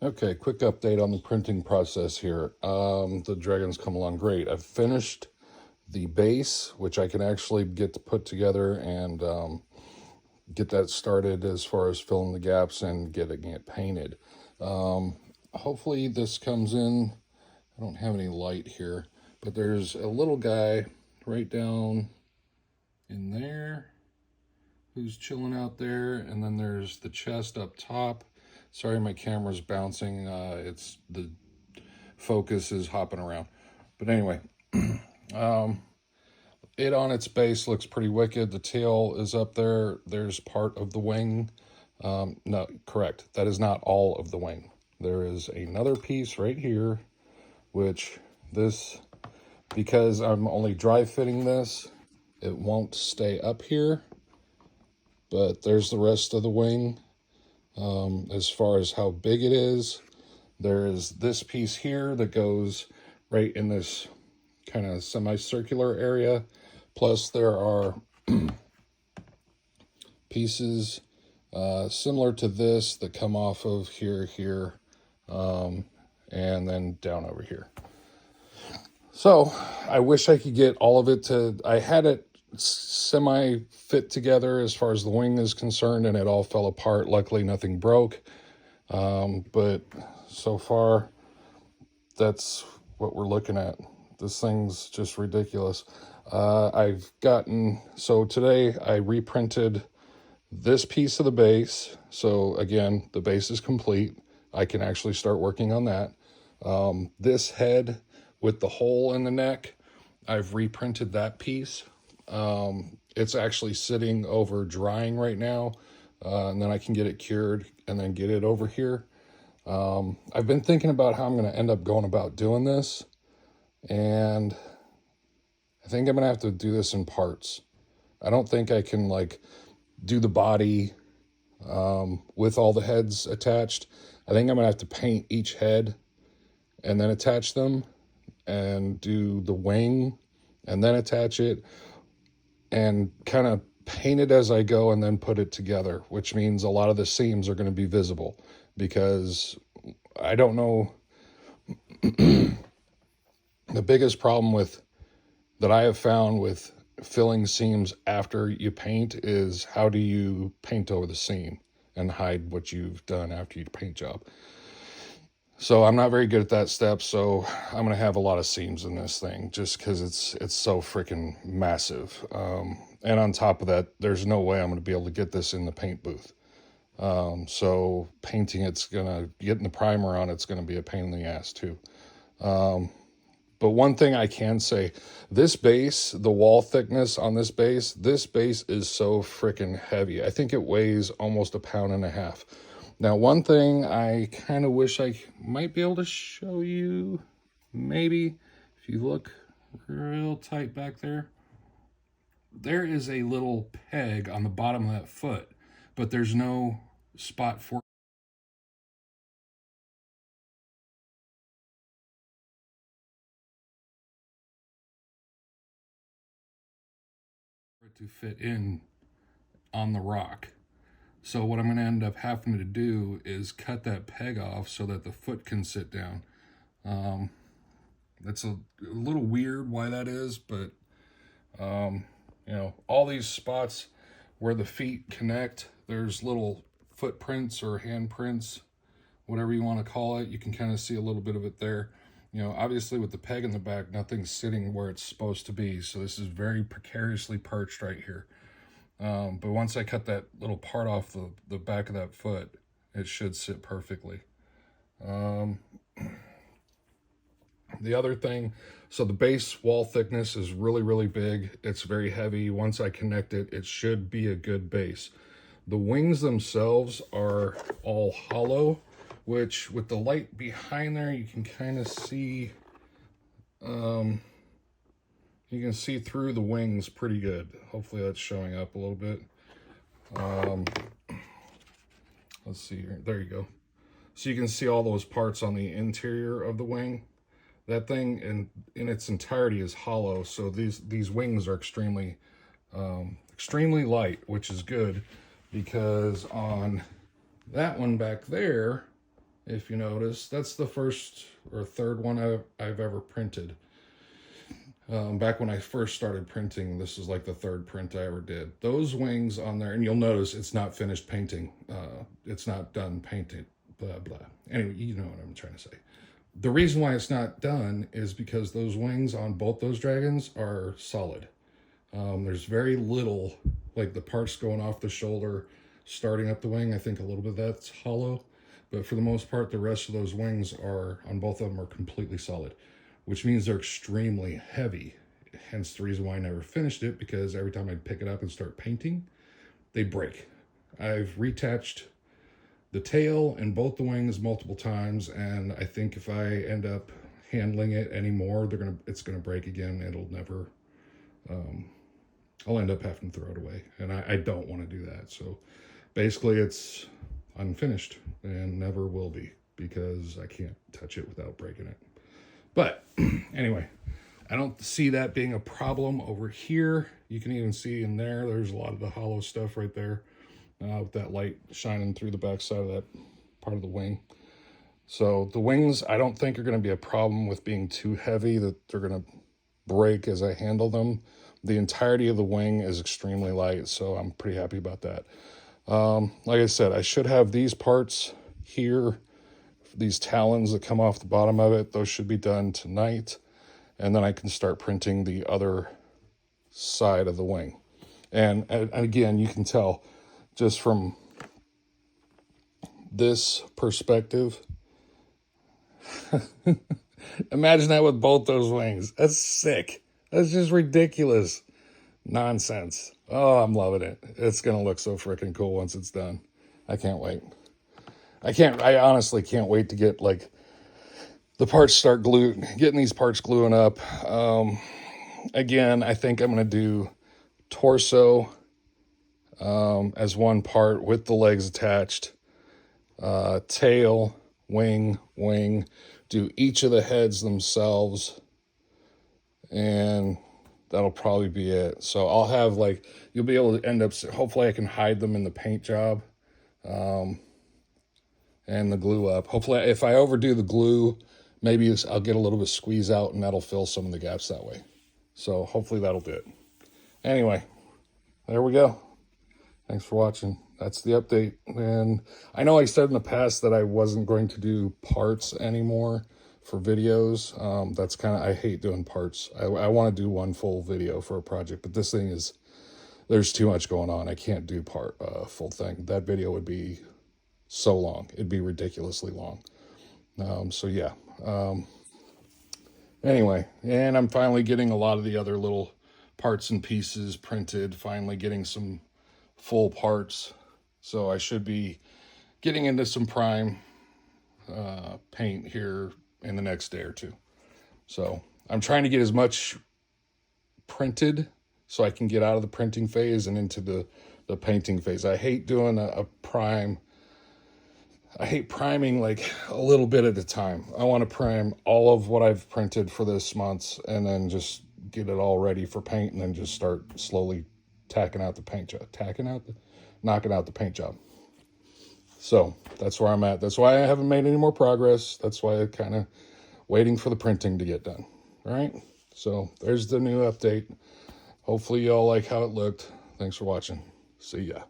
Okay, quick update on the printing process here. The Dragon's come along great. I've finished the base, which I can actually get to put together and get that started as far as filling the gaps and getting it painted. Hopefully this comes in. I don't have any light here, but there's a little guy right down in there who's chilling out there, and then there's the chest up top. Sorry, my camera's bouncing. It's the focus is hopping around. But anyway, it on its base looks pretty wicked. The tail is up there. There's part of the wing. No, correct. That is not all of the wing. There is another piece right here, which this, because I'm only dry fitting this, it won't stay up here. But there's the rest of the wing. As far as how big it is, there is this piece here that goes right in this kind of semicircular area. Plus there are pieces similar to this that come off of here, and then down over here. So I wish I could get all of it to, I had it semi fit together as far as the wing is concerned, and it all fell apart. Luckily nothing broke, but so far that's what we're looking at. This thing's just ridiculous. I've gotten, so today I reprinted this piece of the base. So again, the base is complete. I can actually start working on that. This head with the hole in the neck, I've reprinted that piece. It's actually sitting over drying right now, and then I can get it cured and then get it over here. I've been thinking about how I'm going to end up going about doing this, and I think I'm going to have to do this in parts. I don't think I can like do the body with all the heads attached. I think I'm going to have to paint each head and then attach them, and do the wing and then attach it, and kind of paint it as I go and then put it together, which means a lot of the seams are going to be visible, because I don't know. The biggest problem with that I have found with filling seams after you paint is, how do you paint over the seam and hide what you've done after your paint job? So I'm not very good at that step, so I'm going to have a lot of seams in this thing just because it's so freaking massive. And on top of that, there's no way I'm going to be able to get this in the paint booth. So painting it's going to, getting the primer on it's going to be a pain in the ass too. But one thing I can say, this base, the wall thickness on this base is so freaking heavy. I think it weighs almost 1.5 pounds. Now, one thing I kind of wish I might be able to show you, maybe, if you look real tight back there, there is a little peg on the bottom of that foot, but there's no spot for it to fit in on the rock. So what I'm going to end up having to do is cut that peg off so that the foot can sit down. That's a little weird why that is, but you know, all these spots where the feet connect, there's little footprints or handprints, whatever you want to call it. You can kind of see a little bit of it there. You know, obviously with the peg in the back, nothing's sitting where it's supposed to be. So this is very precariously perched right here. But once I cut that little part off the back of that foot, it should sit perfectly. The other thing, so the base wall thickness is really, really big. It's very heavy. Once I connect it, it should be a good base. The wings themselves are all hollow, which with the light behind there, you can kind of see, you can see through the wings pretty good. Hopefully that's showing up a little bit. Let's see here. There you go. So you can see all those parts on the interior of the wing. That thing in its entirety is hollow, so these wings are extremely light, which is good, because on that one back there, if you notice. That's the first or third one I've ever printed. Back when I first started printing, this is like the third print I ever did. Those wings on there, and you'll notice it's not finished painting. It's not done painting, blah, blah. Anyway, you know what I'm trying to say. The reason why it's not done is because those wings on both those dragons are solid. There's very little, like the parts going off the shoulder, starting up the wing. I think a little bit of that's hollow, but for the most part, the rest of those wings are, on both of them, are completely solid, which means they're extremely heavy. Hence the reason why I never finished it, because every time I'd pick it up and start painting, they break. I've retouched the tail and both the wings multiple times, and I think if I end up handling it anymore, it's gonna break again. It'll never, I'll end up having to throw it away, and I don't want to do that. So basically it's unfinished and never will be, because I can't touch it without breaking it. But anyway, I don't see that being a problem over here. You can even see in there, there's a lot of the hollow stuff right there, with that light shining through the back side of that part of the wing. So the wings, I don't think are going to be a problem with being too heavy, that they're going to break as I handle them. The entirety of the wing is extremely light, so I'm pretty happy about that. Like I said, I should have these parts here, these talons that come off the bottom of it. Those should be done tonight, and then I can start printing the other side of the wing. And again, you can tell just from this perspective. Imagine that with both those wings. That's sick. That's just ridiculous nonsense. Oh, I'm loving it. It's gonna look so freaking cool once it's done. I can't wait. I honestly can't wait to get like the parts getting these parts gluing up. Again, I think I'm gonna do torso as one part with the legs attached, tail, wing, do each of the heads themselves, and that'll probably be it. So I'll have like, you'll be able to end up, hopefully I can hide them in the paint job, and the glue up. Hopefully if I overdo the glue, maybe I'll get a little bit squeeze out, and that'll fill some of the gaps that way. So hopefully that'll do it. Anyway, there we go. Thanks for watching. That's the update. And I know I said in the past that I wasn't going to do parts anymore for videos. That's kind of, I hate doing parts. I want to do one full video for a project, but this thing is, there's too much going on. I can't do full thing. That video would be so long. It'd be ridiculously long. So yeah. Anyway, and I'm finally getting a lot of the other little parts and pieces printed, finally getting some full parts. So I should be getting into some prime paint here in the next day or two. So I'm trying to get as much printed so I can get out of the printing phase and into the painting phase. I hate doing a prime. I hate priming like a little bit at a time. I want to prime all of what I've printed for this month, and then just get it all ready for paint, and then just start slowly knocking out the paint job. So that's where I'm at. That's why I haven't made any more progress. That's why I'm kind of waiting for the printing to get done. All right. So there's the new update. Hopefully y'all like how it looked. Thanks for watching. See ya.